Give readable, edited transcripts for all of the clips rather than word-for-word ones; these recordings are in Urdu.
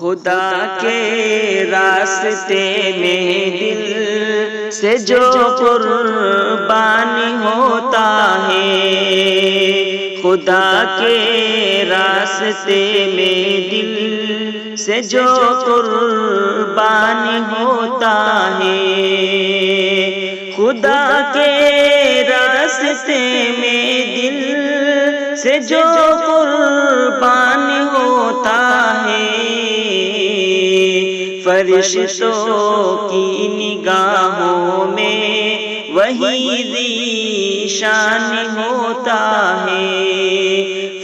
خدا کے راستے میں دل سے جو قربان ہوتا ہے، خدا کے راستے میں دل سے جو قربان ہوتا ہے، خدا کے راستے میں دل سے جو قربان ہوتا ہے، فرشتوں کی نگاہوں میں وہی ذیشان ہوتا ہے،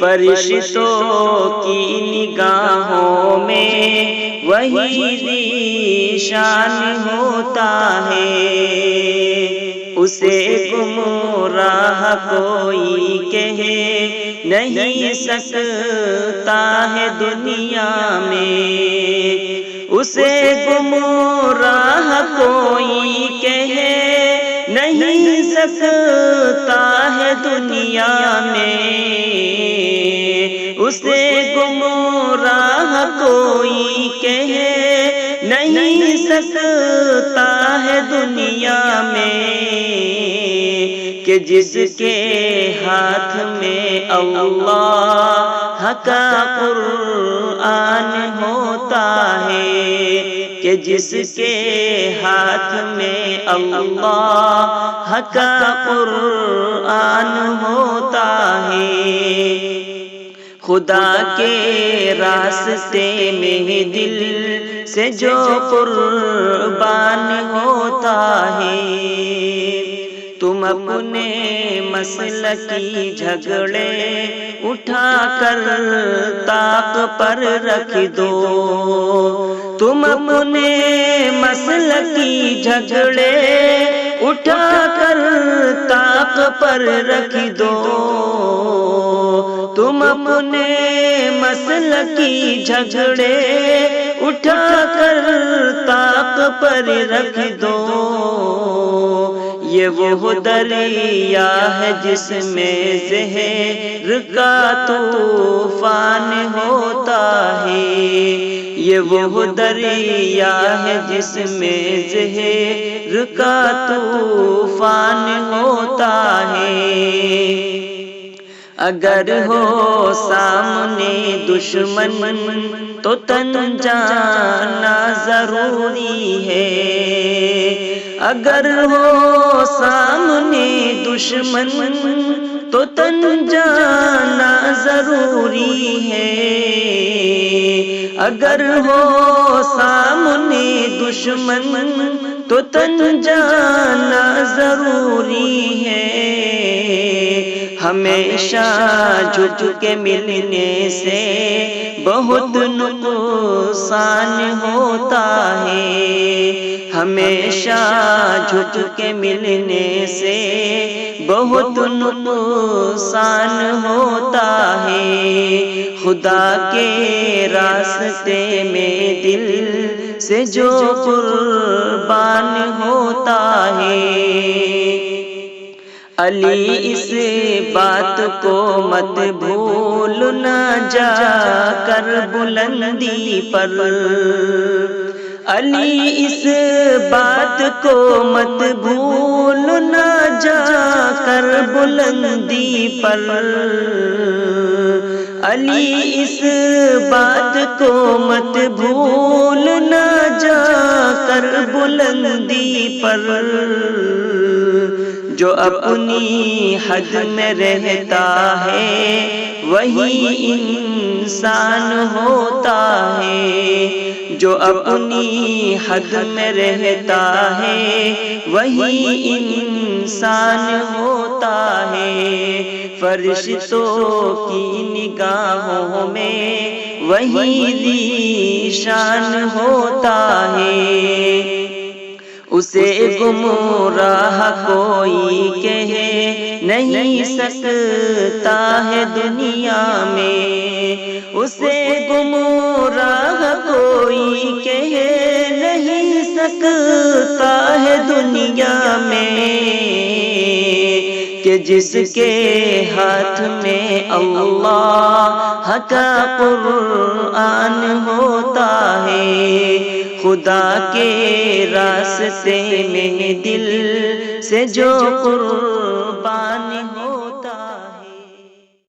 فرشتوں کی نگاہوں میں وہی ذیشان ہوتا ہے، اسے گمراہ کوئی کہہ نہیں سکتا ہے دنیا میں، اسے گمراہ کوئی کہہ نہیں سکتا ہے دنیا میں، اسے گمراہ کوئی کہہ نہیں سکتا ہے دنیا میں، کہ جس کے ہاتھ میں اللہ کا قرآن ہوتا ہے، کہ جس کے ہاتھ میں اللہ کا قرآن ہوتا ہے، خدا کے راستے میں دل سے جو قربان ہوتا ہے، تم اپنے مسلکی جھگڑے اٹھا کر طاق پر رکھ دو، تم اپنے مسلکی جھگڑے اٹھا کر طاق پر رکھ دو، تم اپنے مسلکی جھگڑے اٹھا کر طاق پر رکھ دو، یہ وہ دریا ہے جس میں زہر کا طوفان ہوتا ہے، یہ وہ دریا ہے جس میں زہر کا طوفان ہوتا ہے، اگر ہو سامنے دشمن تو تن جانا ضروری ہے، اگر ہو سامنے دشمن تو تن جانا ضروری ہے، اگر ہو سامنے دشمن تو تن جانا ضروری ہے، ہمیشہ جھک کے ملنے سے بہت نقصان ہوتا ہے، ہمیشہ جھک کے ملنے سے بہت نقصان ہوتا ہے، خدا کے راستے میں دل سے جو قربان ہوتا ہے، علی اس بات کو مت بھولنا جا کر بلندی پر، علی اس بات کو مت بھولنا جا کر بلندی پر، علی اس بات کو مت بھولنا جا کر بلندی پر، جو اپنی حد میں رہتا ہے وہی انسان ہوتا ہے، جو اپنی حد میں رہتا ہے وہی انسان ہوتا ہے، فرشتوں کی نگاہوں میں وہی ذیشان ہوتا ہے، اسے گمراہ کوئی کہہ نہیں سکتا ہے دنیا میں، اسے گمراہ کوئی کہہ نہیں سکتا ہے دنیا میں، کہ جس کے ہاتھ میں اللہ کا قرآن ہوتا ہے، خدا کے راستے میں دل سے جو قربان